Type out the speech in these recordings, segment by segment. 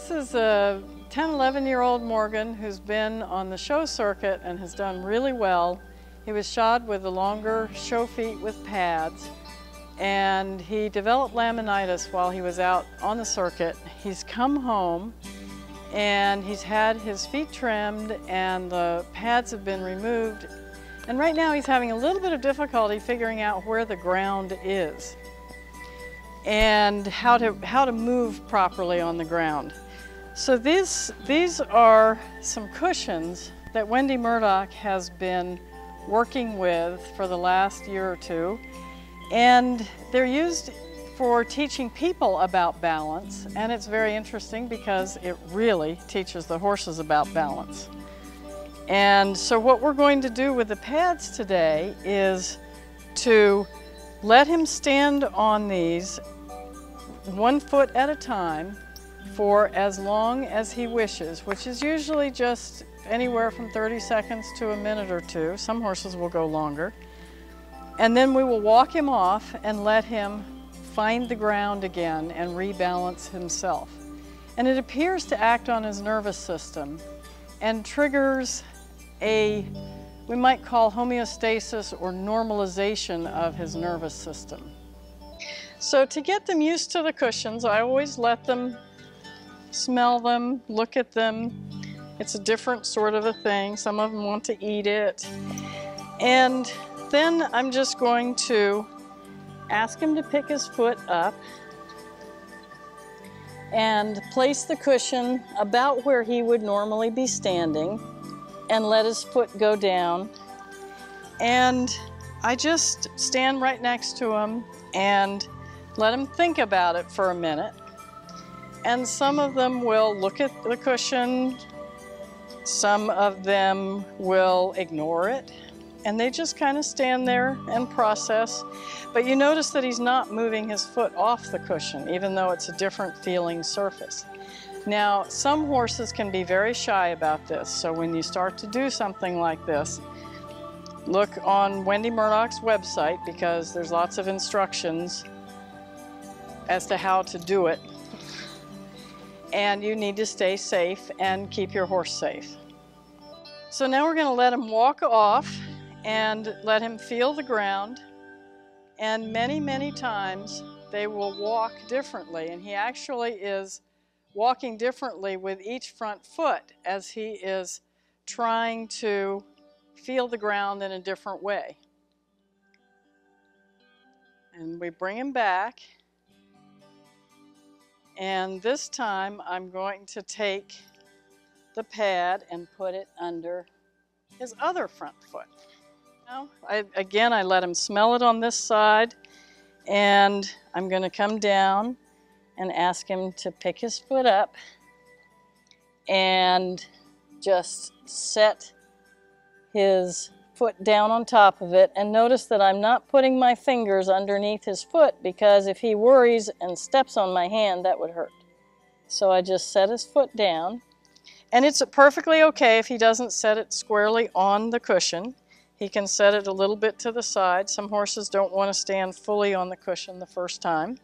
This is a 10, 11-year-old Morgan who's been on the show circuit and has done really well. He was shod with the longer show feet with pads, and he developed laminitis while he was out on the circuit. He's come home and he's had his feet trimmed and the pads have been removed. And right now he's having a little bit of difficulty figuring out where the ground is and how to move properly on the ground. So these are some cushions that Wendy Murdoch has been working with for the last year or two, and they're used for teaching people about balance, and it's very interesting because it really teaches the horses about balance. And so what we're going to do with the pads today is to let him stand on these 1 foot at a time for as long as he wishes, which is usually just anywhere from 30 seconds to a minute or two. Some horses will go longer. And then we will walk him off and let him find the ground again and rebalance himself. And it appears to act on his nervous system and triggers we might call homeostasis or normalization of his nervous system. So to get them used to the cushions, I always let them smell them, look at them. It's a different sort of a thing. Some of them want to eat it. And then I'm just going to ask him to pick his foot up and place the cushion about where he would normally be standing and let his foot go down. And I just stand right next to him and let him think about it for a minute. And some of them will look at the cushion, some of them will ignore it, and they just kind of stand there and process. But you notice that he's not moving his foot off the cushion, even though it's a different feeling surface. Now, some horses can be very shy about this, so when you start to do something like this, look on Wendy Murdoch's website because there's lots of instructions as to how to do it. And you need to stay safe and keep your horse safe. So now we're going to let him walk off and let him feel the ground. And many, many times they will walk differently. And he actually is walking differently with each front foot as he is trying to feel the ground in a different way. And we bring him back. And this time I'm going to take the pad and put it under his other front foot. Now, again, I let him smell it on this side, and I'm going to come down and ask him to pick his foot up and just set his foot down on top of it. And notice that I'm not putting my fingers underneath his foot, because if he worries and steps on my hand, that would hurt. So I just set his foot down. And it's perfectly okay if he doesn't set it squarely on the cushion. He can set it a little bit to the side. Some horses don't want to stand fully on the cushion the first time.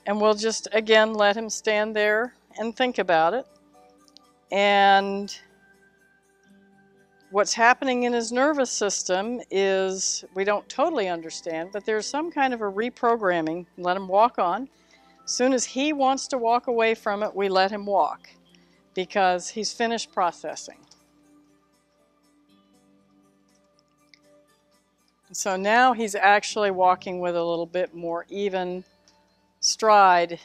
And we'll just, again, let him stand there and think about it. And what's happening in his nervous system is we don't totally understand, but there's some kind of a reprogramming. Let him walk on. As soon as he wants to walk away from it, we let him walk because he's finished processing. So now he's actually walking with a little bit more even stride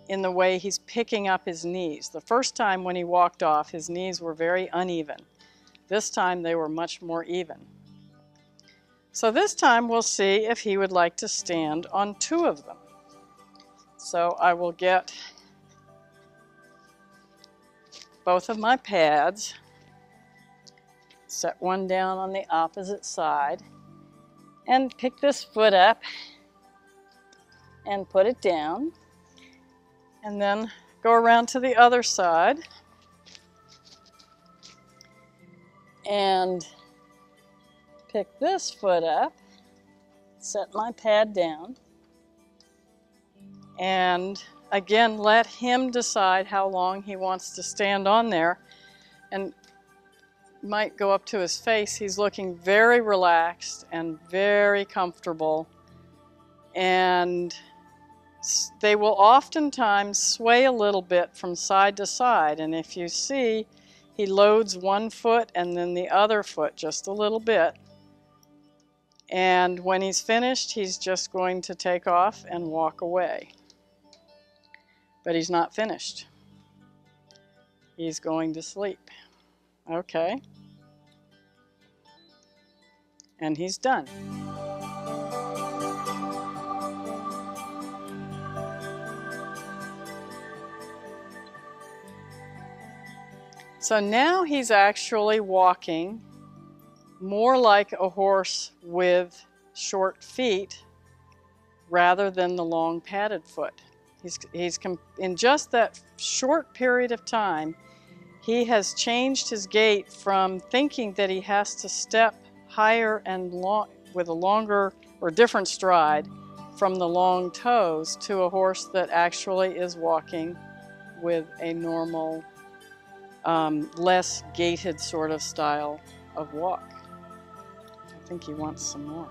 in the way he's picking up his knees. The first time when he walked off, his knees were very uneven. This time they were much more even. So this time we'll see if he would like to stand on 2 of them. So I will get both of my pads, set one down on the opposite side, and pick this foot up and put it down, and then go around to the other side and pick this foot up, set my pad down, and again, let him decide how long he wants to stand on there. And might go up to his face. He's looking very relaxed and very comfortable. And they will oftentimes sway a little bit from side to side. And if you see, he loads one foot and then the other foot just a little bit. And when he's finished, he's just going to take off and walk away. But he's not finished. He's going to sleep. Okay. And he's done. So now he's actually walking more like a horse with short feet rather than the long padded foot. In just that short period of time, he has changed his gait from thinking that he has to step higher and with a longer or different stride from the long toes to a horse that actually is walking with a normal, less gaited sort of style of walk. I think he wants some more.